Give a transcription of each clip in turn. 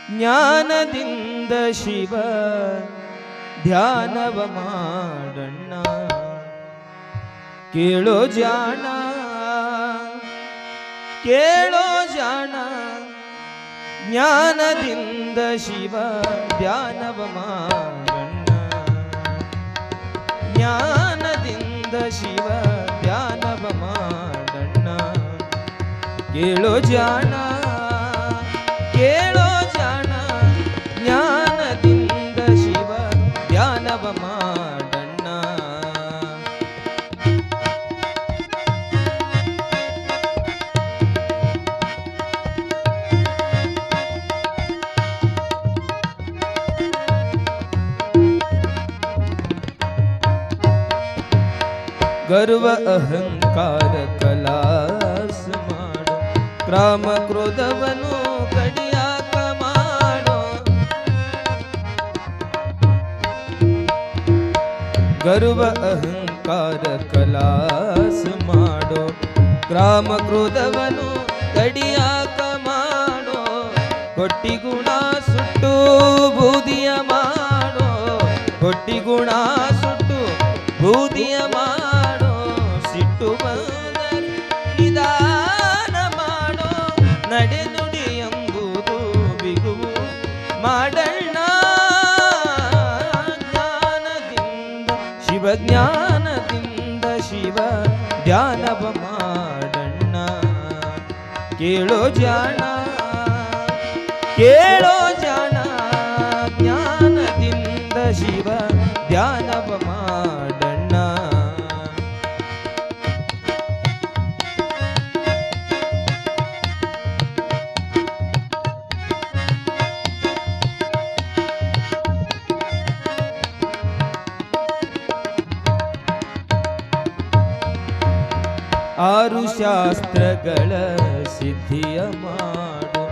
ಜ್ಞಾನದಿಂದ ಶಿವ ಧ್ಯಾನವ ಮಾಡಣ್ಣ. ಕೇಳೋ ಜಾಣ ಕೇಳೋ ಜಾಣ, ಜ್ಞಾನದಿಂದ ಶಿವ ಧ್ಯಾನವ ಮಾಡಣ್ಣ. ಜ್ಞಾನದಿಂದ ಶಿವ ಧ್ಯಾನವ ಮಾಡಣ್ಣ. ಕೇಳೋ ಜಾಣ ಕೇಳೋ ಜಾಣ, ಜ್ಞಾನದಿಂದ ಶಿವ ಧ್ಯಾನವ ಮಾಡಣ್ಣ. ಗರ್ವ ಅಹಂಕಾರ ಕಲಾಸ ಮಾಡು, ಕ್ರಾಮ ಕ್ರೋಧವನ್ನು ಕಡಿಯಾಕ ಮಾಡೋ. ಗರ್ವ ಅಹಂಕಾರ ಕಲಾಸ ಮಾಡೋ, ಕ್ರಾಮ ಕ್ರೋಧವನ್ನು ಕಡಿಯಾಕ ಮಾಡೋ. ಕೊಟ್ಟಿ ಗುಣ ಸುಟ್ಟು ಬೂದಿಯ ಮಾಡೋ, ಕೊಟ್ಟಿ ಗುಣ ಸುಟ್ಟು ಬೂದಿಯ ಮಾಡೋ. ಸಿಟ್ಟು ಬಂದರೆ ನಿಧಾನ ಮಾಡೋ, ನಡೆ ನುಡಿ ಎಂಬುದು ಬಿಗುವು ಮಾಡಣ್ಣ. ಜ್ಞಾನದಿಂದ ಶಿವ ಜ್ಞಾನದಿಂದ ಶಿವ ಧ್ಯಾನವ ಮಾಡಣ್ಣ. ಕೇಳೋ ಜಾಣ ಕೇಳೋ ಜಾಣ, ಜ್ಞಾನದಿಂದ ಶಿವ ಧ್ಯಾನವ ಮಾಡಣ್ಣ. ಆರು ಶಾಸ್ತ್ರಗಳ ಸಿದ್ಧಿಯ ಮಾಡು,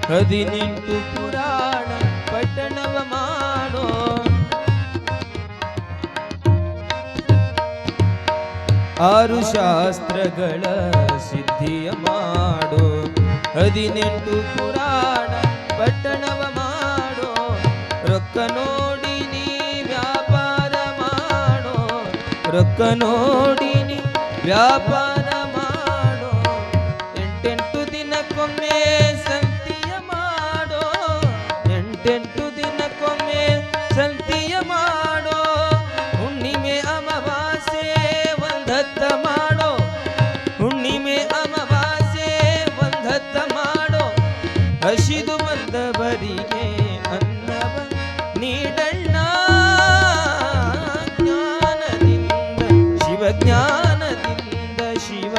18 ಪುರಾಣ ಪಠಣವ ಮಾಡೋ. ಆರು ಶಾಸ್ತ್ರಗಳ ಸಿದ್ಧಿಯ ಮಾಡೋ, 18 ಪುರಾಣ ಪಠಣವ ಮಾಡೋ. ರೊಕ್ಕ ನೋಡಿ ನೀ ವ್ಯಾಪಾರ ಮಾಡೋ, ರೊಕ್ಕ ನೋಡಿ ನೀ ವ್ಯಾಪಾರ ಮಾಡೋ. 8 ದಿನಕ್ಕೊಮ್ಮೆ ಸಂತಿಯ ಮಾಡೋ, 8 ದಿನಕ್ಕೊಮ್ಮೆ ಸಂತಿಯ ಮಾಡೋ. ಹುಣ್ಣಿಮೆ ಅಮಾವಾಸ್ಯೆ ಒಂದತ್ತ ಮಾಡೋ, ಹುಣ್ಣಿಮೆ ಅಮಾವಾಸ್ಯೆ ಒಂದತ್ತ ಮಾಡೋ. ಹಸಿದು ಬಂದವರಿಗೆ ಅನ್ನವ ನೀಡಣ್ಣ. ಜ್ಞಾನದಿಂದ ಶಿವ ಜ್ಞಾನದಿಂದ ಶಿವ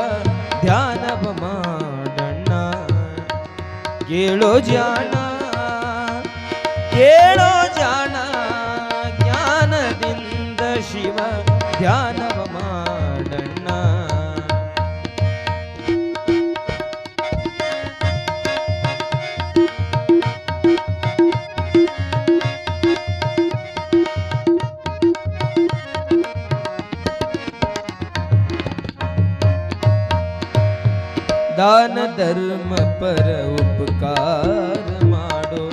ಧ್ಯಾನವ ಮಾಡಣ್ಣ. ಕೇಳೋ ಜಾಣ ಕೇಳೋ ಜಾಣ, ಜ್ಞಾನದಿಂದ ಶಿವ ಧ್ಯಾನವ ಮಾಡಣ್ಣ. ದಾನ ಧರ್ಮ ಪರ ಉಪಕಾರ ಮಾಡೋ,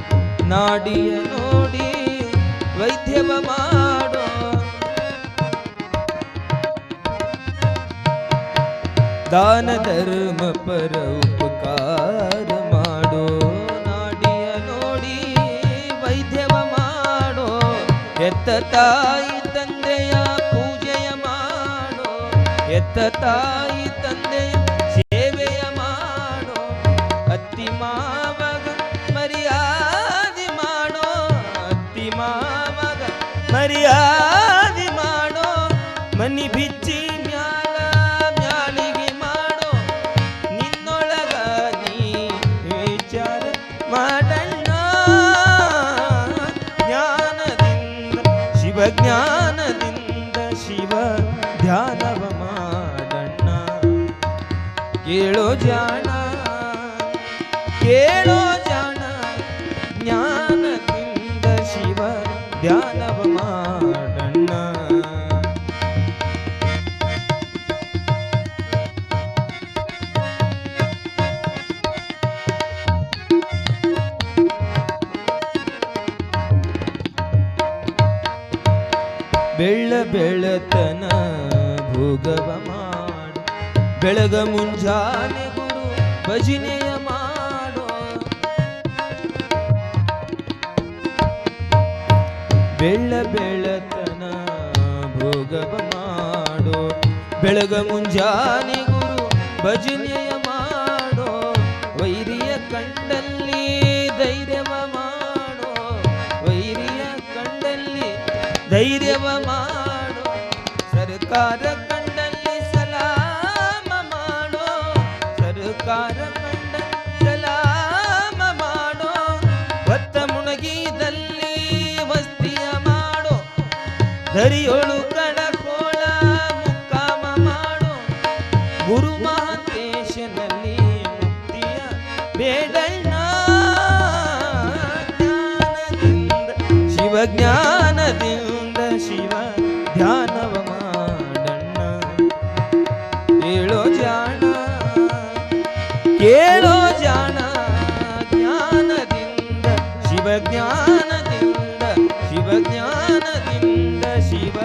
ನಾಡಿಯ ನೋಡಿ ವೈದ್ಯವ ಮಾಡೋ. ದಾನ ಧರ್ಮ ಪರ ಉಪಕಾರ ಮಾಡೋ, ನಾಡಿಯ ನೋಡಿ ವೈದ್ಯವ ಮಾಡೋ. ಎತ್ತ ತಾಯಿ ತಂದೆಯ ಪೂಜೆಯ ಮಾಡೋ, ಎತ್ತ ತಾಯಿ ತಂದೆಯ ಸೇವೆಯ ಮಾಡೋ. ಅತ್ತಿ ಮಾವಗ ಮರ್ಯಾದೆ ಮಾಡೋ, ಅತ್ತಿ ಮಾವಗ ಮರ್ಯಾದೆ ಮಾಡೋ. ಮನಿ ಬಿಚ್ಚಿ ಮ್ಯಾಲ ಮ್ಯಾಲಿಗೆ ಮಾಡೋ, ನಿನ್ನೊಳಗ ನೀ ವಿಚಾರ ಮಾಡಣ್ಣ. ಜ್ಞಾನದಿಂದ ಶಿವ ಜ್ಞಾನದಿಂದ ಶಿವ ಧ್ಯಾನವ ಮಾಡಣ್ಣ. ಕೇಳೋ ಜಾಣ ಕೇಳೋ ಜಾಣ, ಜ್ಞಾನದಿಂದ ಶಿವ ಧ್ಯಾನವ ಮಾಡಣ್ಣ. ಬೆಳತನ ಭೋಗವ ಮಾಡು ಬೆಳಗ ಮುಂಜಾನೆ ಗುರು ಭಜನೆಯ ಮಾಡೋ ಬೆಳತನ ಭೋಗವ ಮಾಡೋ ಬೆಳಗ ಮುಂಜಾನೆ ಗುರು ಭಜನೆಯ ಮಾಡೋ ವೈರಿಯ ಕಂಡಲ್ಲಿ ಧೈರ್ಯವ ಮಾಡೋ ವೈರಿಯ ಕಂಡಲ್ಲಿ ಧೈರ್ಯವ ಮಾಡೋ ಸರ್ಕಾರ ಕಂಡಲ್ಲಿ ಸಲಾಮ ಮಾಡೋ ಸರ್ಕಾರ ಕಂಡ ಸಲಾಮ ಮಾಡೋ ಹೊತ್ತ ಮುಣಗಿದಲ್ಲಿ ಮಸ್ತಿಯ ಮಾಡೋ ಧರಿಯೋಳು ಕಡಕೋಳ ಮುಕ್ಕಾಮ ಮಾಡೋ ಗುರು ಮಹಾಂತೇಶನಲ್ಲಿ ಮುಕ್ತಿಯ ಬೇಡಣ್ಣ ಜ್ಞಾನದಿಂದ ಶಿವಜ್ಞಾನದಿಂದ ಶಿವ ಧ್ಯಾನವ ಮಾಡಣ್ಣ ಕೇಳೋ ಜಾಣ ಕೇಳೋ ಜಾಣ ಜ್ಞಾನದಿಂದ ಶಿವಜ್ಞಾನದಿಂದ ಶಿವಜ್ಞಾನದಿಂದ ಶಿವ